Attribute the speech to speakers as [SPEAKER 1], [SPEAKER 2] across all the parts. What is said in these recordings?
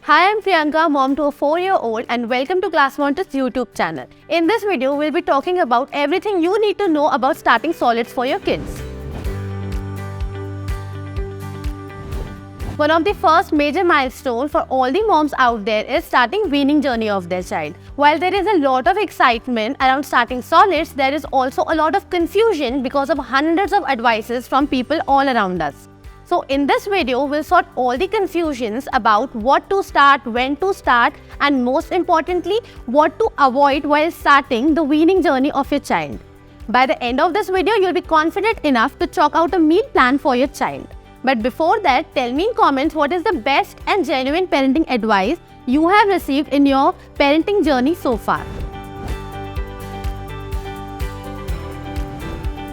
[SPEAKER 1] Hi, I'm Priyanka, mom to a 4-year-old, and welcome to ClassMonitor's YouTube channel. In this video, we'll be talking about everything you need to know about starting solids for your kids. One of the first major milestones for all the moms out there is starting weaning journey of their child. While there is a lot of excitement around starting solids, there is also a lot of confusion because of hundreds of advices from people all around us. So in this video, we'll sort all the confusions about what to start, when to start, and most importantly, what to avoid while starting the weaning journey of your child. By the end of this video, you'll be confident enough to chalk out a meal plan for your child. But before that, tell me in comments what is the best and genuine parenting advice you have received in your parenting journey so far.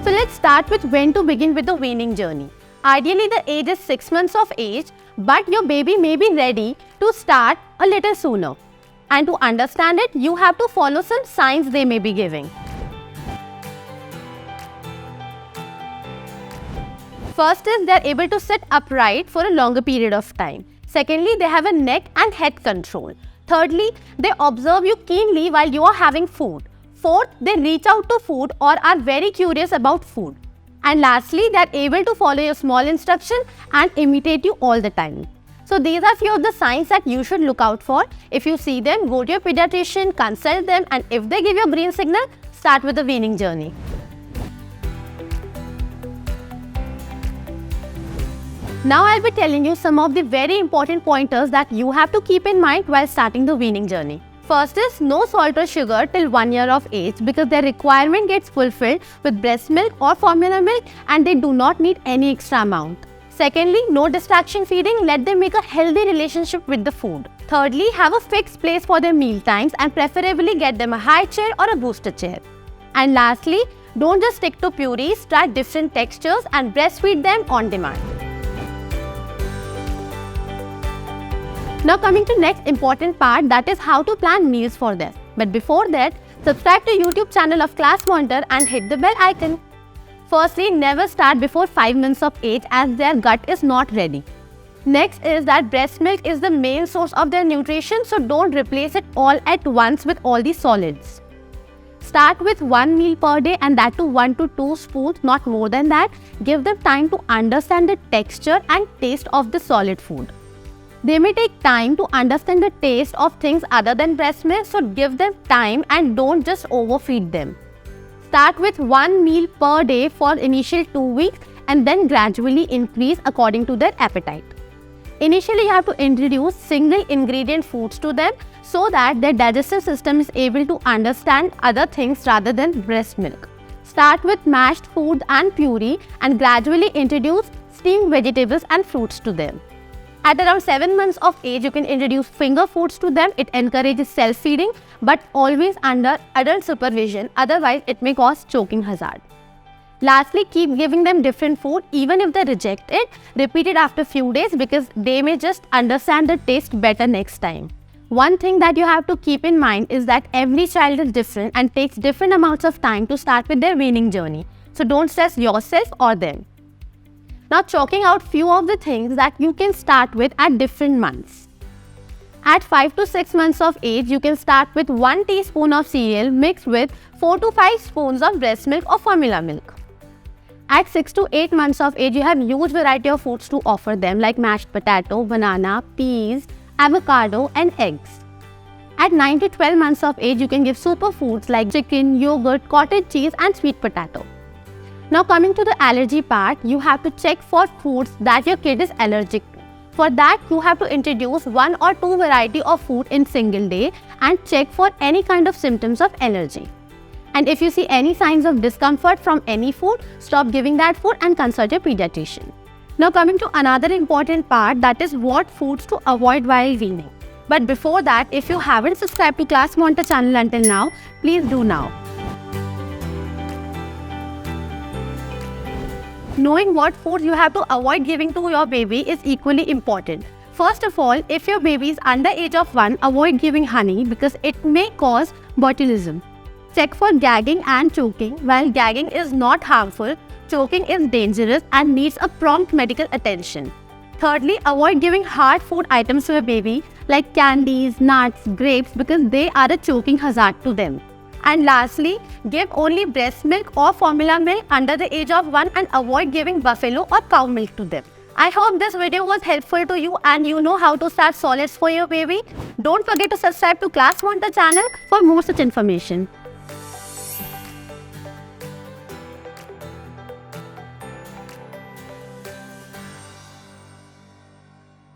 [SPEAKER 1] So let's start with when to begin with the weaning journey. Ideally, the age is 6 months of age, but your baby may be ready to start a little sooner. And to understand it, you have to follow some signs they may be giving. First is they are able to sit upright for a longer period of time. Secondly, they have a neck and head control. Thirdly, they observe you keenly while you are having food. Fourth, they reach out to food or are very curious about food. And lastly, they are able to follow your small instruction and imitate you all the time. So these are few of the signs that you should look out for. If you see them, go to your pediatrician, consult them, and if they give you a green signal, start with the weaning journey. Now I'll be telling you some of the very important pointers that you have to keep in mind while starting the weaning journey. First is no salt or sugar till 1 year of age because their requirement gets fulfilled with breast milk or formula milk and they do not need any extra amount. Secondly, no distraction feeding, let them make a healthy relationship with the food. Thirdly, have a fixed place for their meal times and preferably get them a high chair or a booster chair. And lastly, don't just stick to purees, try different textures and breastfeed them on demand. Now coming to next important part, that is how to plan meals for them. But before that, subscribe to YouTube channel of ClassMonitor and hit the bell icon. Firstly, never start before 5 months of age as their gut is not ready. Next is that breast milk is the main source of their nutrition, so don't replace it all at once with all the solids. Start with 1 meal per day and that to 1 to 2 spoons, not more than that. Give them time to understand the texture and taste of the solid food. They may take time to understand the taste of things other than breast milk, so give them time and don't just overfeed them. Start with 1 meal per day for initial 2 weeks and then gradually increase according to their appetite. Initially, you have to introduce single ingredient foods to them so that their digestive system is able to understand other things rather than breast milk. Start with mashed foods and puree and gradually introduce steamed vegetables and fruits to them. At around 7 months of age, you can introduce finger foods to them. It encourages self-feeding, but always under adult supervision, otherwise it may cause choking hazard. Lastly, keep giving them different food. Even if they reject it, repeat it after few days because they may just understand the taste better next time. One thing that you have to keep in mind is that every child is different and takes different amounts of time to start with their weaning journey. So don't stress yourself or them. Now chalking out few of the things that you can start with at different months. At 5 to 6 months of age, you can start with 1 teaspoon of cereal mixed with 4 to 5 spoons of breast milk or formula milk. At 6 to 8 months of age, you have huge variety of foods to offer them like mashed potato, banana, peas, avocado and eggs. At 9 to 12 months of age, you can give superfoods like chicken, yogurt, cottage cheese and sweet potato. Now coming to the allergy part, you have to check for foods that your kid is allergic to. For that, you have to introduce 1 or 2 variety of food in single day and check for any kind of symptoms of allergy. And if you see any signs of discomfort from any food, stop giving that food and consult your pediatrician. Now coming to another important part, that is what foods to avoid while weaning. But before that, if you haven't subscribed to ClassMonitor channel until now, please do now. Knowing what foods you have to avoid giving to your baby is equally important. First of all, if your baby is under age of 1, avoid giving honey because it may cause botulism. Check for gagging and choking. While gagging is not harmful, choking is dangerous and needs a prompt medical attention. Thirdly, avoid giving hard food items to a baby like candies, nuts, grapes because they are a choking hazard to them. And lastly, give only breast milk or formula milk under the age of 1 and avoid giving buffalo or cow milk to them. I hope this video was helpful to you and you know how to start solids for your baby. Don't forget to subscribe to ClassMonitor channel for more such information.